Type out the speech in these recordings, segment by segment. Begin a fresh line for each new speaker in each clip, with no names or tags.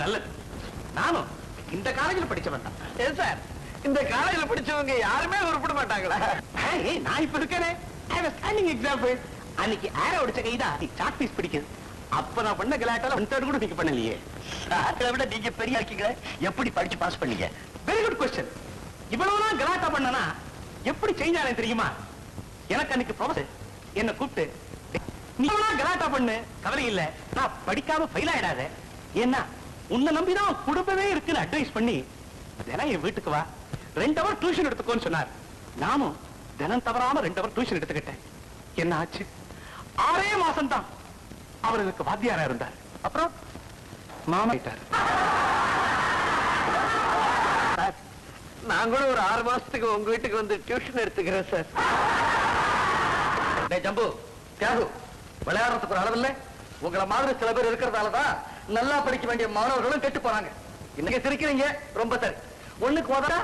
நல்லது. நானும் இந்த காலேஜில் படிச்சவன் தான் சார். இந்த காலேஜில் படிச்சவங்க யாருமே உருப்பிட மாட்டாங்களா? நான் இப்ப இருக்கேனே, ஸ்டாண்டிங் எக்ஸாம்பிள். அன்னைக்கு ஏற உடைச்ச கைதான் சாக் பீஸ் பிடிக்குது. அப்ப நான் பண்ண கலாட்டால 1/3 கூட நீங்க பண்ணலையே.
அதை விட நீங்க பெரிய இருக்கீங்களே, எப்படி படிச்சு பாஸ் பண்ணீங்க?
Very good question. இவ்வளவுதான் கலாட்டா பண்ணனா எப்படி சேஞ்ச் ஆனேன் தெரியுமா? எனக்கு அன்னைக்கு ப்ரொஃபசர் என்ன கூப்பிட்டு, நீ கலாட்டா பண்ணு, கவலை இல்ல, நான் படிக்காம ஃபெயில் ஆயிடாத, ஏன்னா உன்னை நம்பிதான் குடும்பமே இருக்குன்னு அட்வைஸ் பண்ணி தினம் என் வீட்டுக்கு வா, 2 hour டியூஷன் எடுத்துக்கோன்னு சொன்னார். நானும் தினம் தவறாம 2 hour டியூஷன் எடுத்துக்கிட்டேன். என்ன ஆச்சு? 6 மாசம் தான் அவர் எனக்கு வாத்தியாரா இருந்தார். அப்புறம் மாமா ஆயிட்டார். நான் கூட ஒரு 6 மாசத்துக்கு உங்க வீட்டுக்கு வந்து டியூஷன் எடுத்துக்கிறேன் சார். ஜம்பு, தியாகு, விளையாடுறதுக்கு ஒரு அளவில்லை. உங்களை மாதிரி சில பேர் இருக்கிறதாலதான் நல்லா படிக்க வேண்டிய மாணவர்களும் கெட்டு போறாங்க. இன்னைக்கு சிரிக்கிறீங்க, ரொம்ப சரி. ஒண்ணுக்கு உதவ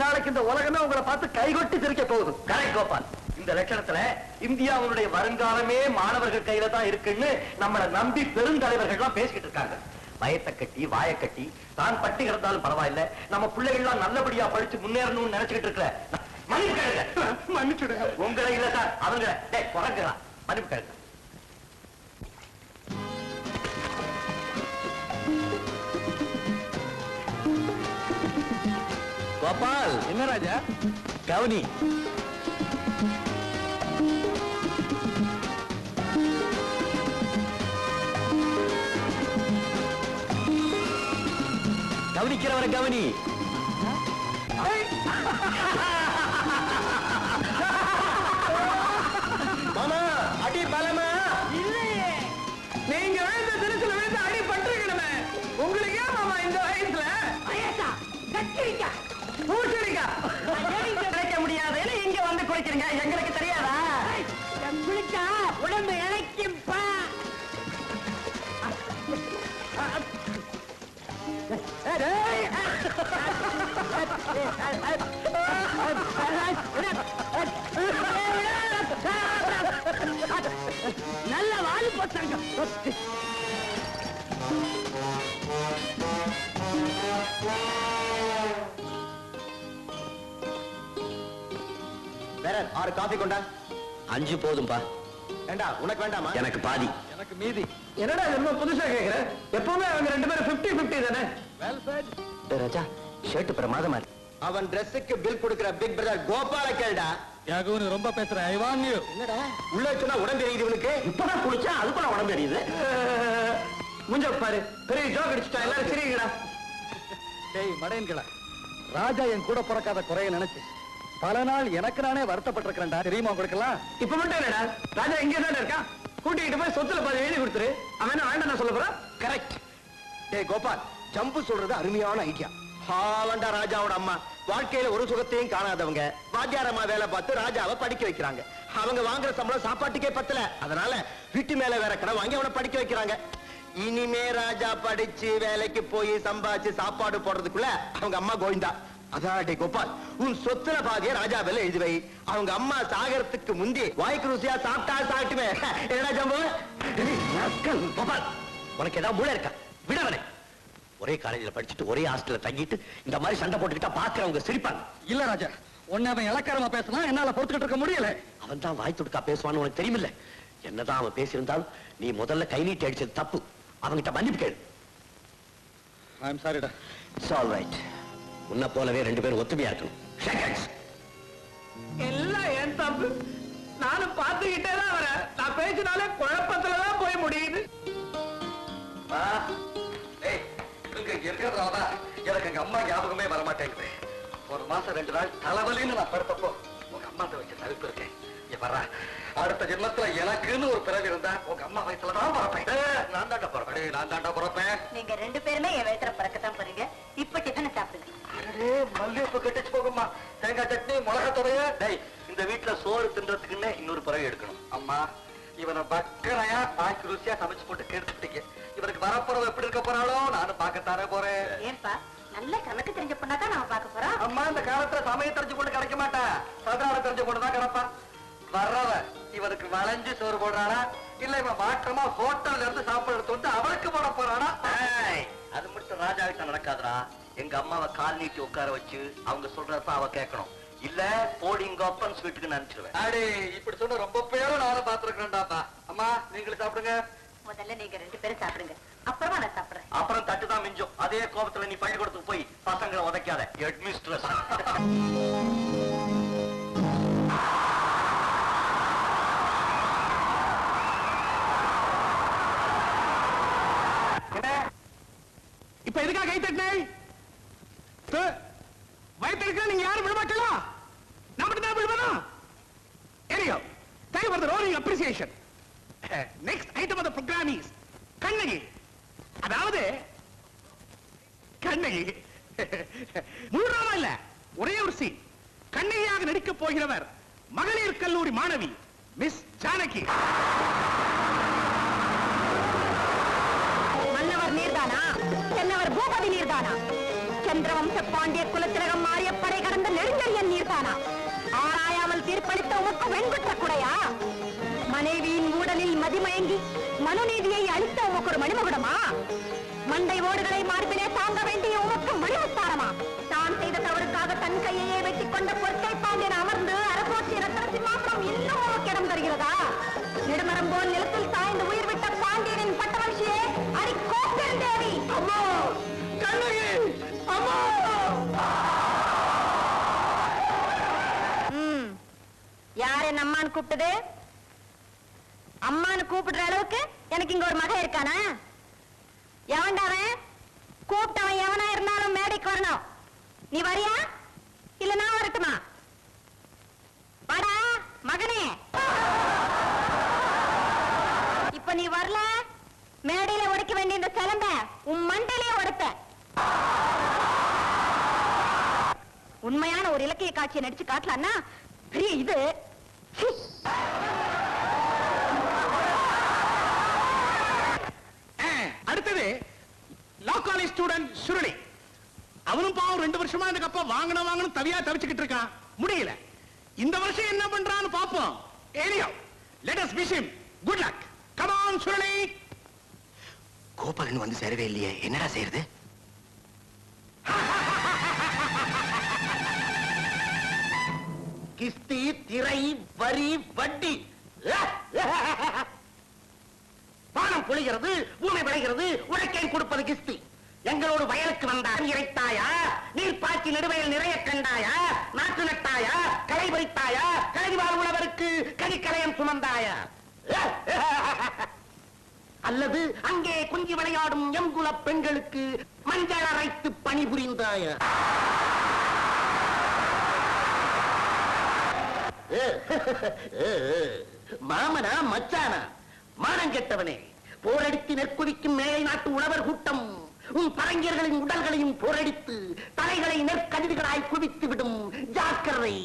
நாளைக்கு இந்த உலகமே உங்களை பார்த்து கைகொட்டி சிரிக்க போகுது.
கரெக்ட் கோபால். இந்த லட்சணத்துல இந்தியாவுடைய வருங்காலமே மாணவர்கள் கையில தான் இருக்குன்னு நம்மளை நம்பி பெருந்தலைவர்கள்லாம் பேசிக்கிட்டு இருக்காங்க. வயத்தை கட்டி வாயை கட்டி தான் பட்டி கிடந்தாலும் பரவாயில்ல, நம்ம பிள்ளைகள்லாம் நல்லபடியா படிச்சு முன்னேறணும்னு நினைச்சுக்கிட்டு இருக்கிற
மன்னிச்சுடுங்க.
உங்களை இல்ல சார், அவங்க குறைஞ்சிடலாம். மன்னிப்பு கேளுங்க.
கோபால், என்ன ராஜா?
கவனி. கவனிக்கிறவரை கவனி.
மாமா, அடி பலமா இல்லையே. நீங்க விழுந்த திருச்சில விழுந்து அடி பட்டிருக்கணுமே. உங்களுக்கு ஏன் மாமா இந்த வயசுல கிடைக்க முடியாதுன்னு இங்க வந்து குடிக்கிறீங்க? எங்களுக்கு தெரியாதா? குளிச்சா உடம்பு இழைக்கும்பா. நல்ல வாலி போட்டாங்க.
வேற 6 காபி கொண்டா. 5 போதும்பா.
ஏண்டா, உனக்கு வேண்டாமா?
எனக்கு பாதி.
எனக்கு மீதி. என்னடா ரொம்ப புதுசா கேக்குற? எப்பவுமே அவங்க 2 பேரும் 50-50 தானே? Well set.
ராஜா, ஷர்ட் பிரமாதமா இருக்கு.
அவன் Dressக்கு பில் கொடுக்கிற பிக் பிரதர் கோபால கேளுடா.
யாகவன் ரொம்ப பேசுற. ஐ வான் யூ.
என்னடா உள்ள வச்சா உடம்பு எரியுது இவனுக்கு?
இப்பதான் குளிச்சா அதுக்குள்ள உடம்பு எரியுது.
முஞ்ச பாரு, பெரிய ஜோக் அடிச்சுட்டா. எல்லாரும் சிரிங்கடா.
டேய் மடையன்களா, ராஜா என் கூட பிறக்காத குறைய நினைச்சு பல நாள் எனக்கு நானே வருத்தப்பட்டிருக்கிறேன்டா. தெரியுமா உங்களுக்கெல்லாம்?
இப்ப மட்டும் என்னடா, ராஜா இங்கே தானே இருக்கான். கூட்டிகிட்டு போய் சொத்துல பாதி எழுதி கொடுத்துரு. அவன் என்ன வேண்டாம் சொல்ல போறான்?
கரெக்ட்.
டேய் கோபால், ஜம்பு சொல்றது அருமையான ஐடியா. ஹாவண்டா ராஜாவோட அம்மா வாழ்க்கையில ஒரு சுகத்தையும் காணாதவங்க வாத்தியாரம்மா வேலை பார்த்து ராஜாவை படிக்க வைக்கிறாங்க. அவங்க வாங்குற சம்பளம் சாப்பாட்டுக்கே பத்தல. அதனால வீட்டு மேல வேற கடை வாங்கி அவனை படிக்க வைக்கிறாங்க. இனிமே ராஜா படிச்சு வேலைக்கு போய் சம்பாதிச்சு சாப்பாடு போடுறதுக்குள்ள அவங்க அம்மா கோவிந்தா. அதான் டே கோபால், உன் சொத்துல பாதிய ராஜா வேலை எழுதி வை. அவங்க அம்மா சாகரத்துக்கு முந்தி வாய்க்கு ருசியா சாப்பிட்டா சாப்பிட்டுமே. என்னடா ஜம்பு?
கோபால், உனக்கு ஏதாவது மூளை இருக்கா? விடவனே. ஒரே காலேஜில் படிச்சுட்டு ஒரே ஹாஸ்டல்ல தங்கிட்டு இந்த மாதிரி சண்டை போட்டுக்கிட்டா பாக்குறவங்க சிரிப்பாங்க.
இல்ல ராஜா, உன்னை அவன் இலக்காரமா பேசினா என்னால பொறுத்துக்கிட்டு இருக்க முடியல.
அவன் தான் வாய் துடுக்கா பேசுவான்னு உனக்கு தெரியுமில்ல. என்னதான் அவன் பேசியிருந்தாலும் நீ முதல்ல கை நீட்டி அடிச்சது தப்பு. அவன்கிட்ட மன்னிப்பு கேளு.
ஐ எம் சாரிடா.
It's all right. உன்னை போலவே 2 பேரும் ஒத்துமையா இருக்கணும்.
எல்லாம் என் தப்பு. நானும் பார்த்துக்கிட்டே தான் வரேன். நான் பேசினாலே குழப்பத்துலதான் போய் முடியுது.
எனக்கு எங்க அம்மா ஞாபகமே வரமாட்டேங்குது. 1 மாசம் 2 நாள் தலைவலின்னு நான் படுத்தப்போ உங்க அம்மா வச்சு தவிர்ப்பு இருக்கேன். வர்றா, அடுத்த ஜென்மத்துல எனக்குன்னு ஒரு பிறகு இருந்தா உங்க அம்மா வயசுலதான் பிறப்பேன். நான் தாண்டா பிறப்பேன். நான் தாண்டா பிறப்பேன்.
நீங்க 2 பேருமே என் வயசுல பிறக்கத்தான் போறீங்க. இப்ப டிஃபன் சாப்பிடுங்க.
மல்லிகைப்பூ கட்டிச்சு போகுமா? தேங்காய் சட்னி, மிளகா துறைய. இந்த வீட்டுல சோறு தின்றதுக்குன்னு இன்னொரு பிறகு எடுக்கணும். அம்மா, இவனை பக்கரையா பாக்கி ருசியா சமைச்சு போட்டு கெடுத்துட்டீங்க. இவனுக்கு வரப்போறது எப்படி இருக்க போறாளோ நானும் பார்க்கத்தானே போறேன்.
ஏன்பா, நல்ல கணக்கு தெரிஞ்ச பொண்ணாதான் நாம பார்க்க போறோம்.
அம்மா, இந்த காலத்துல சமயம் தெரிஞ்சு கொண்டு கிடைக்க மாட்டா. சதாரம் தெரிஞ்ச கொண்டுதான் கிடப்பா. வர்றவ இவனுக்கு வளைஞ்சு சோறு போடுறானா, இல்ல இவன் மாற்றமா ஹோட்டல்ல இருந்து சாப்பாடு எடுத்து வந்து அவளுக்கு போட போறானா? அது மட்டும் இருக்காதரா. எங்க அம்மாவை கால் நீட்டி உட்கார வச்சு அவங்க சொல்றதான் அவ கேட்கணும். இல்ல போடிங்க அப்பன்ஸ் வீட்டுக்கு நினைச்சிருவேன்.
அடே இப்படி சொன்ன ரொம்ப பேரும் நானும் பாத்துருக்கேன்டாப்பா. அம்மா நீங்களும் சாப்பிடுங்க.
முதல்ல நீங்க 2 பேரும் சாப்பிடுங்க, அப்புறமா நான் சாப்பிடுறேன்.
அப்புறம் தட்டுதான் மிஞ்சும். அதே கோபத்துல நீ பள்ளிக்கூடத்துக்கு போய் பசங்களை உதைக்காத. ஹெட்மிஸ்ட்ரஸ்.
இப்ப எதுக்காக கை தட்டினேன்? வயத்திற்கு நீங்க யாரும் விடமாட்டா? நான் மட்டும் தான் விடுவேனா? Anyhow, thank you for the rolling appreciation. Next item of the program is Kannagi. அதாவது கண்ணகி முழுவதுமா இல்ல, ஒரே ஒரு சீன். கண்ணகியாக நடிக்க போகிறவர் மகளிர் கல்லூரி மாணவி மிஸ் ஜானகி.
மன்னவர் நீர்தானா? தென்னவர் பூபதி நீர்தானா? சந்திரவம்ச பாண்டிய குலத்திலகம் மாறிய படை கடந்த நெடுஞ்செழியன் நீர்தானா? ஆராயாமல் தீர்ப்பளித்த உமக்கு வெண்குற்ற குடையா? மனைவியின் ஊடலில் மதிமயங்கி மனுநீதியை அளித்த உமக்கு ஒரு மணிமகுடமா? மண்டை ஓடுகளை மார்பிலே தாங்க வேண்டிய உமக்கு மணிமுத்தாரமா? தான் செய்த தவறுக்காக தன் கையையே வெட்டிக் கொண்ட பொற்கை பாண்டியன் அமர்ந்து அரசோட்சி ரத்ன சிம்மாசனம் இன்னும் உமக்கு இடம் தருகிறதா? நெடுமரம் போல் நிலத்தில் சாய்ந்து உயிர் விட்ட பாண்டியனின் பட்டவர்ஷியே அடி கோப்பெருந்தேவி. அம்மா கண்ணகி, அம்மா. யார் என்ன அம்மான்னு கூப்பிட்டது? அம்மான்னு கூப்பிடுற அளவுக்கு எனக்கு இங்க ஒரு மகன் இருக்கானா? எவன்டாவன்? கூப்பிட்டவன் எவனா இருந்தாலும் மேடைக்கு வரணும். நீ வரியா இல்ல நான் வரட்டுமா? வாடா மகனே. இப்ப நீ வரல, மேடையில உடைக்க வேண்டிய இந்த சிலம்ப உன் மண்டையிலே உடைப்ப. உண்மையான ஒரு இலக்கிய காட்சியை நடிச்சு காட்டலான்னா பெரிய இது.
அடுத்தது லா காலேஜ் ஸ்டூடெண்ட் சுருளி. அவனும் பாவம் 2 வருஷமா இந்த கப்ப வாங்கணும் தவியா தவிச்சுக்கிட்டு இருக்கான், முடியல. இந்த வருஷம் என்ன பண்றான்னு பாப்போம். Anyhow, let us wish him good luck. Come on Suruli.
Gopalan வந்து சேரவே இல்லையே, என்னடா செய்யறது? கிஸ்தி, திரை, வரி, வட்டி. பானம் பொழிகிறது, பூமி விளைகிறது, உழைக்கை கொடுப்பது கிஸ்தி. எங்களோடு வயலுக்கு வந்தான் இறைத்தாயா? நீர் பாய்ச்சி நெடுவயல் நிறைய கண்டாயா? நாட்டு நட்டாயா? களை பறித்தாயா? கலைவாழ் உழவருக்கு கனிக்கலையம் சுமந்தாயா? அல்லது அங்கே குஞ்சி விளையாடும் எங்குல பெண்களுக்கு மஞ்சள் அரைத்து பணிபுரிந்தாயா? மாமனா மச்சானா? மானம் கெட்டவனே, போரடித்து நெற்குதிக்கும் மேலை நாட்டு உழவர் கூட்டம் உன் பரங்கியர்களின் உடல்களையும் போரடித்து தலைகளை நெற்கதிர்களாய் குவித்து விடும். ஜாக்கிரதை.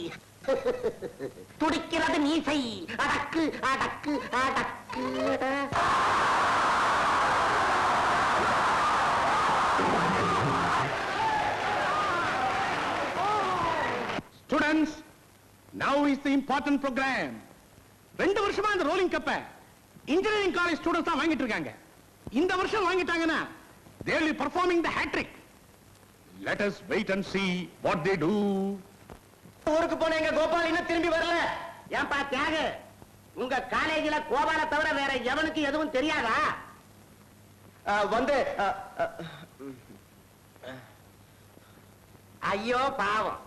துடிக்கிறது மீசை. அடக்கு அடக்கு அடக்கு.
Students, now is the important program. 2 வருஷமா இந்த ரோலிங் கப்ப இன்ஜினியரிங் காலேஜ் ஸ்டூடண்ட்ஸ் தான் வாங்கிட்டு இருக்காங்க. இந்த வருஷம் வாங்கிட்டாங்கன்னா they will be performing the hat trick. Let us wait and see what they do.
ஊருக்கு போன எங்க கோபால் இன்னும் திரும்பி வரல. ஏன்பா தியாக, உங்க காலேஜில கோபால தவிர வேற எவனுக்கு எதுவும் தெரியாதா? வந்து ஐயோ பாவம்.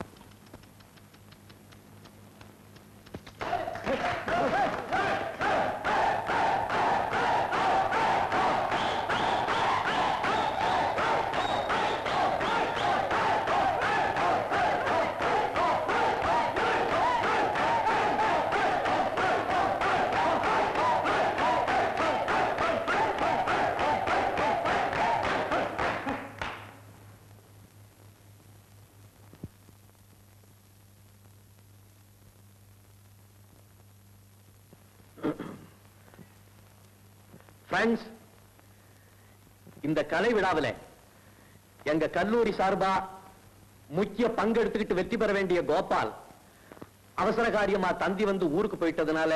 Friends, இந்த கலை விழாவில் எங்க கல்லூரி சார்பா முக்கிய பங்கெடுத்துக்கிட்டு வெற்றி பெற வேண்டிய கோபால் அவசர காரியமா தந்தி வந்து ஊருக்கு போயிட்டதுனால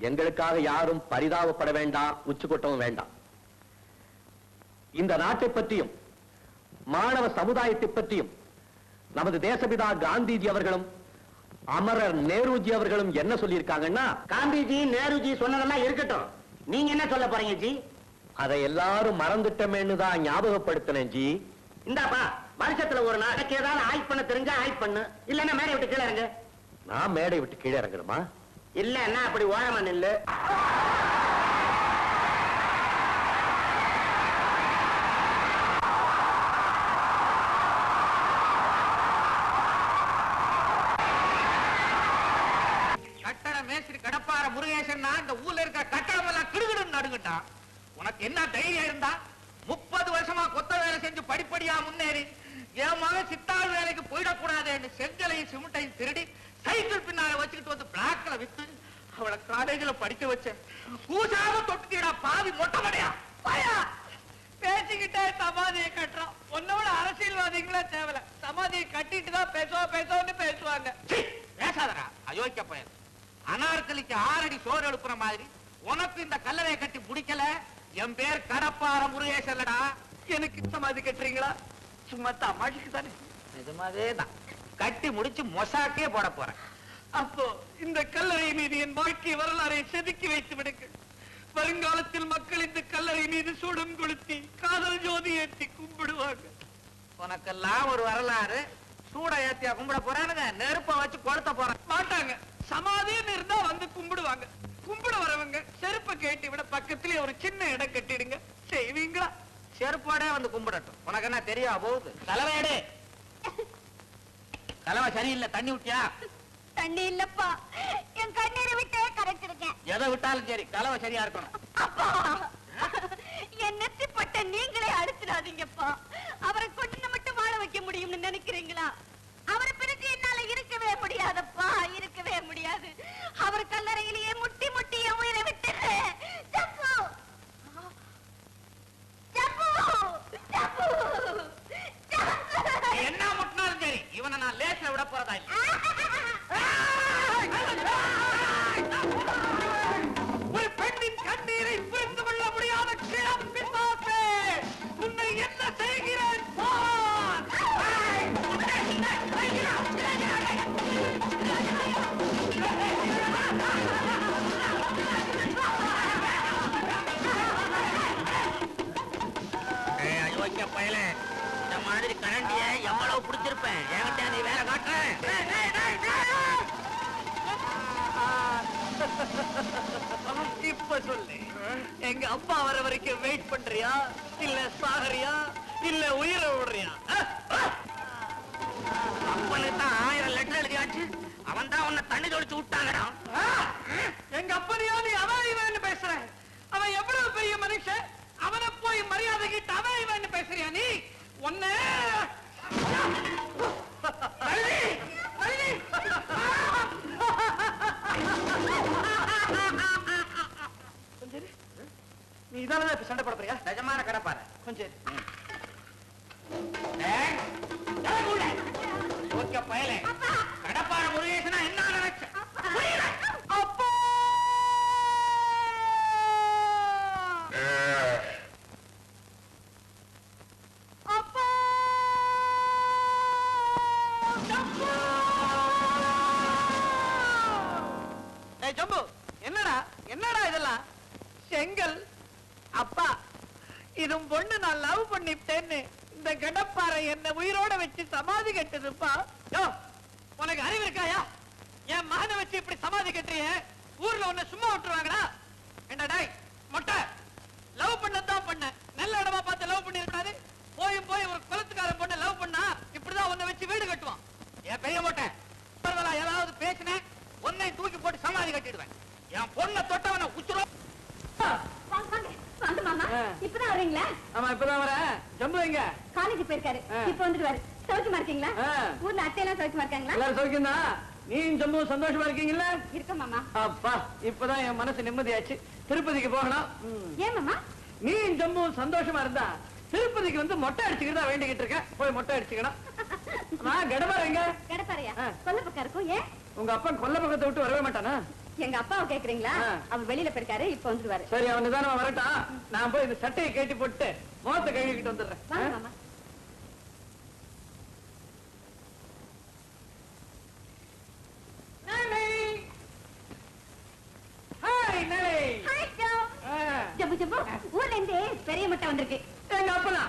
எங்களுக்காக யாரும் பரிதாபப்பட வேண்டாம், உச்சுக்கொட்டவும் வேண்டாம். இந்த நாட்டை பற்றியும் மாணவ சமுதாயத்தை பற்றியும் நமது தேசபிதா காந்திஜி அவர்களும் அமரர் நேருஜி அவர்களும் என்ன சொல்லியிருக்காங்கன்னா,
காந்திஜி நேருஜி சொன்னதெல்லாம் இருக்கட்டும், நீங்க என்ன சொல்ல போறீங்க ஜி?
அதை எல்லாரும் மறந்துட்டமேன்னு தான் ஞாபகப்படுத்தினேன் ஜி.
இந்தாப்பா, வருஷத்துல ஒரு நாளைக்கு ஏதாவது ஆய்வு பண்ண தெரிஞ்சா ஆய்வு பண்ணு, இல்லன்னா மேடை விட்டு கீழே இறங்க.
நான் மேடை விட்டு கீழே இறங்கணுமா?
இல்லன்னா அப்படி ஓரமா நில்லு.
கட்டட மேஸ்திரி கடப்பார முருகேசன் இந்த ஊர்ல இருக்க கட்டடம் எல்லாம் கிடுகிடுன்னு நடுங்கிட்டான். உனக்கு என்ன தைரியம் இருந்தா 30 வருஷமா கொத்த வேலை செஞ்சு படிப்படியா முன்னேறி என் மகன் சித்தாள் வேலைக்கு போயிடக்கூடாதுன்னு செங்கலையும் சிமெண்டையும் திருடி சைக்கிள் பின்னால வச்சுக்கிட்டு வந்து பிளாக்ல வித்து அவளை காலேஜ்ல படிக்க வச்சேன். பூசாம தொட்டுட்டா பாவி மொட்டை மடையா பயா பேசிக்கிட்டே சமாதியை கட்டுறோம். உன்னோட அரசியல்வாதிகளே தேவையில்ல, சமாதியை கட்டிட்டு தான் பேசுவோம்னு பேசுவாங்க. பேசாதடா அயோக்கிய பையன். அனார்கலிக்கு 6 அடி சோறு எழுப்புற மாதிரி உனக்கு இந்த கல்லறையை கட்டி முடிக்கல. என் பேர் கடப்பார முருகேசன்லடா. எனக்கு சமாதி கட்டுறீங்களா? சும்மா தமாஷுக்கு தானே. நிஜமாவே தான் கட்டி முடிச்சு மொசாக்கே போட போறேன். அப்போ இந்த கல்லறை மீது என் வாழ்க்கை வரலாறை செதுக்கி வைத்து விடுங்க. வருங்காலத்தில் மக்கள் இந்த கல்லறை மீது சூடம் கொளுத்தி காதல் ஜோதி ஏற்றி கும்பிடுவாங்க. உனக்கெல்லாம் ஒரு வரலாறு. சூட ஏத்தியா கும்பிட போறானுங்க, நெருப்ப வச்சு கொளுத்த போறாங்க. மாட்டாங்க. சமாதின்னு இருந்தா வந்து கும்பிடுவாங்க. கும்பிட வரவங்க செருப்பை கேட்டு விட பக்கத்திலே ஒரு சின்ன இடம் கட்டிடுங்க. செய்வீங்களா? செருப்போட வந்து கும்பிடட்டும். உனக்கு என்ன தெரியா போகுது? தலைவையடு தலைவை சரியில்லை, தண்ணி விட்டியா?
தண்ணி இல்லப்பா, என் கண்ணீரை விட்டே கரைச்சிருக்கேன்.
எதை விட்டாலும் சரி, தலைவை சரியா இருக்கணும்.
அப்பா, என் நெத்திப்பட்ட நீங்களே அடிச்சிடாதீங்கப்பா. அவரை கொண்டு மட்டும் வாழ வைக்க முடியும்னு நினைக்கிறீங்களா? அவரை பிறகு என்னால இருக்கவே முடியாதப்பா, இருக்கவே முடியாது. அவர் கல்லறையிலேயே முட்டி முட்டி என் உயிரை விட்டுறேன். ஜப்பு ஜப்பு ஜப்பு
நீ என்ன முட்டினாலும் சரி, இவனை நான் லேஸ்ல விட போறதா இல்ல. ஒரு பெண்ணின் கண்ணீரை புரிந்து கொள்ள முடியாத கிழம் பிசாசே, உன்னை என்ன செய்கிறேன் பார். அயோக்கிய பயலே, இந்த மாதிரி கரண்டிய எவ்வளவு பிடிச்சிருப்பேன். என்கிட்ட நீ வேலை காட்டுறேன். இப்ப சொல்லு, எங்க அப்பா வர வரைக்கும் வெயிட் பண்றியா, இல்ல சாகரியா, இல்ல உயிரை விடுறியா? அப்பனுக்கு தான் 1000 லெட்டர் எழுதியாச்சு. அவன் தான் உன்னை தண்ணி தொளிச்சு விட்டாங்கடா. எங்க அப்பனையா நீ அவன் இவன் பேசுற? அவன் எவ்வளவு பெரிய மனுஷன், அவனை போய் மரியாதை கிட்ட அவன் இவன் பேசுறியா நீ? ஒன்னு நீ இதானதான் இப்ப சண்டை போட போறியா? நிஜமான கடப்பாரு கொஞ்சம் ஓகே பயலே. கடப்பார முருகேசனா என்ன நினைச்ச? அப்பா
அப்பா
ஜம்பு, என்னடா என்னடா இதெல்லாம்? செங்கல் அப்பா, இதும் பொண்ணு நான் லவ் பண்ணிட்டேன்னு இந்த கடப்பாறை என்ன உயிரோட வச்சு சமாதி கட்டுதுப்பா. உனக்கு அறிவு இருக்காயா? என் மகனை வச்சு இப்படி சமாதி கட்டுறிய, ஊர்ல உன்னை சும்மா விட்டுருவாங்கடா. என்னடா மொட்டை, லவ் பண்ணதான் பண்ண, நல்ல இடமா பார்த்து லவ் பண்ணி இருக்காது. போய் ஒரு குளத்துக்கார பொண்ணு லவ் பண்ணா இப்படிதான் உன்னை வச்சு வீடு கட்டுவான். என் பெரிய மொட்டை, ஏதாவது பேசினேன் உன்னை தூக்கி போட்டு சமாதி கட்டிடுவேன். என் பொண்ணை தொட்டவனை உச்சுரோ.
வாங்க மாமா, இப்பதான் வர்றீங்களா?
ஆமா, இப்பதான் வரேன். ஜம்பு எங்க?
காலேஜ் போயிருக்காரு, இப்ப வந்துடுவாரு. சௌக்கியமா இருக்கீங்களா? ஊர்ல அத்தையெல்லாம் சௌக்கியமா இருக்காங்களா?
எல்லாரும் சௌக்கியம் தான். நீ ஜம்பு சந்தோஷமா இருக்கீங்களா?
இருக்க மாமா.
அப்பா, இப்பதான் என் மனசு நிம்மதியாச்சு. திருப்பதிக்கு போகணும்.
ஏன் மாமா?
நீ ஜம்பு சந்தோஷமா இருந்தா திருப்பதிக்கு வந்து மொட்டை அடிச்சுக்கிட்டு வேண்டிக்கிட்டு இருக்கேன். போய் மொட்டை அடிச்சுக்கணும். கடப்பாரு எங்க?
கடப்பாறையா? கொல்ல பக்கம் இருக்கும். ஏன்
உங்க அப்பா கொல்ல பக்கத்தை விட்டு வரவே மாட்டானா?
எங்க அப்பாவை கேக்குறீங்களா? அவர் வெளியில போயிருக்காரு, இப்ப வந்துருவாரு.
சரி, அவன் நிதானமா வரட்டான். நான் போய் இந்த சட்டையை கேட்டி போட்டு முகத்தை கழுவிக்கிட்டு வந்துடுறேன்.
வாங்க மாமா. சுப்பு, ஊர்ல இருந்து பெரிய முட்டை வந்திருக்கு.
எங்க அப்பனா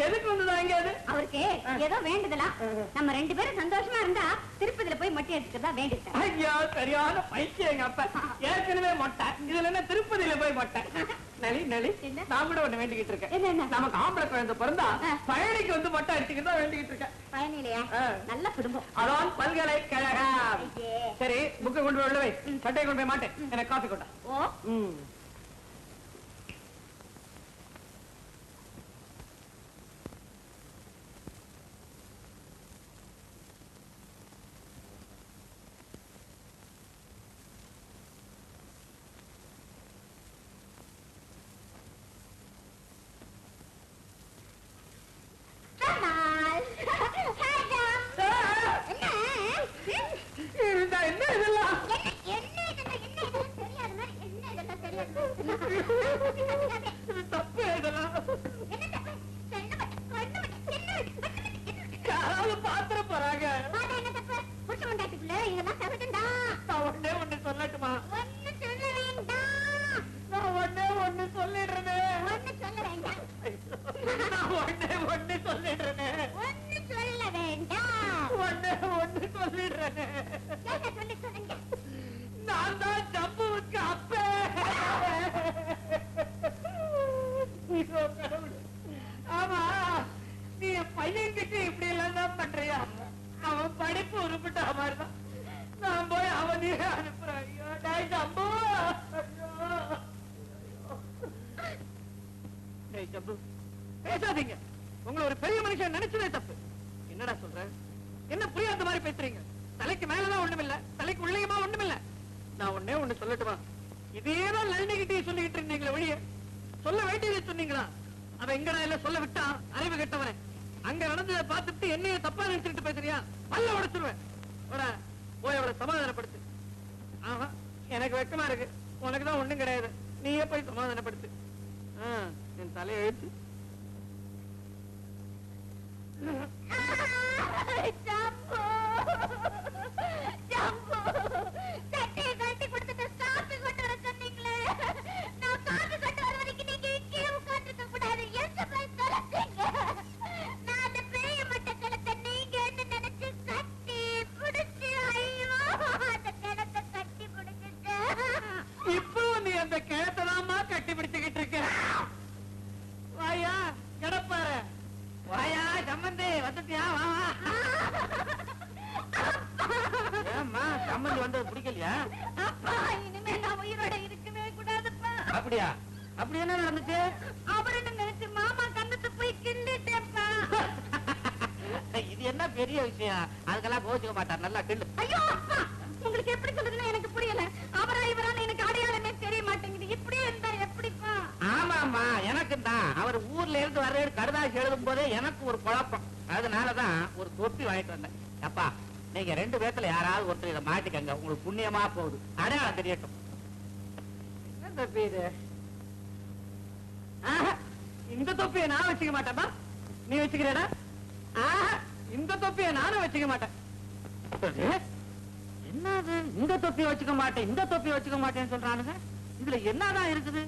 எதுக்கு வந்ததா எங்கேயாவது?
அவருக்கு ஏதோ வேண்டுதலாம். நம்ம 2 பேரும் சந்தோஷமா இருந்தா திருப்பதியில போய் மொட்டை எடுத்துக்கிறதா வேண்டிட்டேன்.
ஐயா சரியான பைத்தியம் எங்க அப்பா. ஏற்கனவே மொட்டை, இதுல என்ன திருப்பதியில போய் மொட்டை? நளி நளி,
என்ன?
நான் கூட ஒண்ணு வேண்டிக்கிட்டு இருக்கேன்.
என்ன?
நமக்கு ஆம்பளை குழந்தை பிறந்தா பழனிக்கு வந்து மொட்டை அடிச்சுக்கிட்டு தான் வேண்டிக்கிட்டு இருக்கேன்.
பயனிலையா? நல்ல குடும்பம்.
அதான் பல்கலைக்கழகம்.
ஐயே.
சரி, புக்கை கொண்டு போய் உள்ள வை. சட்டையை கொண்டு போய் மாட்டேன், எனக்கு காஃபி கொண்டா.
ஓ,
இருந்தா என்ன இதெல்லாம்? தப்பு இதெல்லாம். யாராவது பாத்திர போறாங்க. நான் ஒண்ணே ஒண்ணு சொல்லட்டுமா? நான் ஒண்ணே ஒண்ணு சொல்லிடுறேனே. நான் ஒண்ணே ஒண்ணு சொல்லிடுறேனே. ஒண்ணே ஒண்ணு சொல்லிடுறேனே. நான் தான் ஜம்புவுக்கு அப்பே. ஐயோ, கடவுளே. ஆமா, நீ என் பையன்கிட்ட இப்படி எல்லாம் தான் பண்றியா? அவன் படிப்பு உருப்பிட்ட மாதிரிதான் நான் போய் அவனையே அனுப்புறேன். ஐயோ, டேய் ஜம்பு. ஐயோ. டேய் ஜம்பு, பேசாதீங்க. உங்களை ஒரு பெரிய மனுஷன் நினைச்சதே தப்பு. என்னடா சொல்ற? என்ன புரியாத மாதிரி பேசுறீங்க? தலைக்கு மேலதான் ஒண்ணுமில்ல, தலைக்கு உள்ளேயுமா ஒண்ணுமில்ல. நான் ஒண்ணே ஒண்ணு சொல்லட்டுமா? இதேதான் நளினிகிட்டே சொல்லிக்கிட்டு இருந்தீங்களே வெளிய சொல்ல வேண்டியதை சொன்னீங்களா? அவ எங்கடா இல்ல சொல்ல விட்டா அறிவு கெட்டவனே. அங்க நடந்ததை பார்த்துட்டு என்னைய தப்பா நினைச்சுட்டு பேசுறியா? பல்ல உடைச்சிருவேன். போய் அவளை சமாதானப்படுத்து. ஆஹா, எனக்கு வெக்கமா இருக்கு. உனக்குதான் ஒண்ணும் கிடையாது. நீயே போய் சமாதானப்படுத்து. என் தலையை எழுத்து. இப்போ நீ அந்த கிழத்தலாமா கட்டி பிடிச்சுக்கிட்டு இருக்க. வாயா கிடப்பாரு. வாயா சம்பந்தி, வந்துட்டியா? ஏம்மா சம்பந்தி வந்தது பிடிக்கலையா?
இனிமே நான் உயிரோட இருக்கவே கூடாதுப்பா.
அப்படியா? அப்படி என்ன நடந்துச்சு?
அவருன்னு நினைச்சு மாமா கண்ணத்தை போய் கிண்டிட்டேன்ப்பா.
இது என்ன பெரிய விஷயம்? அதுக்கெல்லாம் கோச்சுக்க மாட்டார். நல்லா கிண்டு.
ஐயோ அப்பா, உங்களுக்கு எப்படி சொல்றதுன்னு எனக்கு புரியல. அவரா இவரான்னு எனக்கு அடையாளமே தெரிய மாட்டேங்குது. இப்படியே இருந்தா எப்படிப்பா?
ஆமாமா, எனக்கு தான். அவர் ஊர்ல இருந்து வர்ற கடுதாசி எழுதும் போதே எனக்கு ஒரு குழப்பம். அதனாலதான் ஒரு தொப்பி வாங்கிட்டு வந்தேன். அப்பா, நீங்க 2 பேத்துல யாராவது ஒருத்தர் இதை மாட்டிக்கங்க, உங்களுக்கு புண்ணியமா போகுது. அடையாளம் தெரியட்டும். என்ன தொப்பி இது? இந்த தொப்பியை நான் வச்சுக்க மாட்டேன்பா. நீ வச்சுக்கிறேடா? இந்த தொப்பியை நானும் வச்சுக்க மாட்டேன். என்னது இந்த தொப்பியை வச்சுக்க மாட்டேன், இந்த தொப்பியை வச்சுக்க மாட்டேன்னு சொல்றானுங்க? இதுல என்னதான் இருக்குது?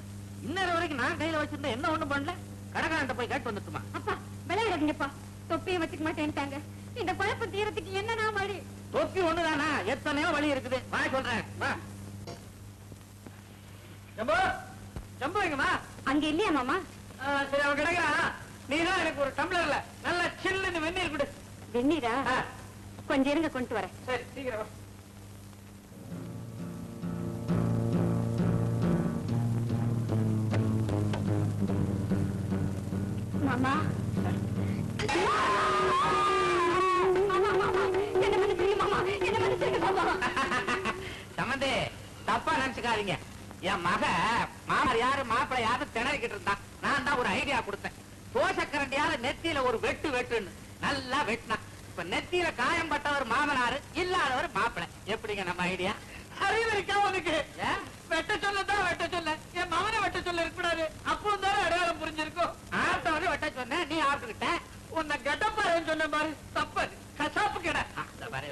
இன்னொரு வரைக்கும் நான் கையில வச்சிருந்தேன், என்ன ஒண்ணும் பண்ணல. கடைக்காரன்ட்ட போய் கேட்டு வந்துட்டுமா?
அப்பா விளையாடுங்கப்பா. தொப்பியை வச்சுக்க மாட்டேன்ட்டாங்க. இந்த குழப்பம் தீரத்துக்கு என்னன்னா வழி?
தொப்பி ஒண்ணுதானா? எத்தனையோ வழி இருக்குது. வா சொல்றேன். வா ஜம்பு, ஜம்பு எங்கம்மா?
அங்க இல்லையா மாமா?
சரி, அவன் கிடைக்கிறான். நீதான் எனக்கு ஒரு டம்ளர்ல நல்ல சில்லுன்னு வெந்நீர் கொடு.
வெந்நீரா? கொஞ்சம் இருங்க, கொண்டு வரேன்.
சரி, சீக்கிரம் வா.
மாமா, என்ன மன்னிச்சிருங்க மாமா, என்ன மன்னிச்சிருங்க மாமா.
சம்பந்தி, தப்பா நினைச்சுக்காதீங்க. என் மக மாமர் யாரு மாப்பிள்ளை யாரு திணறிக்கிட்டு இருந்தான். நான் தான் ஒரு ஐடியா கொடுத்தேன். தோசக்கரண்டியால நெத்தியில ஒரு வெட்டு வெட்டுன்னு நல்லா வெட்டினா. இப்ப நெத்தியில காயம் பட்டவர் மாமனாரு, இல்லாதவர் மாப்பிள்ளை. எப்படிங்க நம்ம ஐடியா? அறிவு இருக்கா உனக்கு? வெட்ட சொல்லதான் வெட்ட சொல்ல. என் மகனை வெட்ட சொல்ல இருக்கக்கூடாது. அப்போ தான் அடையாளம் புரிஞ்சிருக்கும். ஆட்டவனே வெட்ட சொன்ன, நீ ஆட்டுக்கிட்ட. உன்னை கெட்டப்பாருன்னு சொன்ன மாதிரி தப்பு. கசாப்பு கிட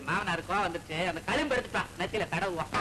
மாமனாருக்கோ வந்துச்சு. அந்த களிம்பு எடுத்துட்டான், நெத்தியில தடவுவான்.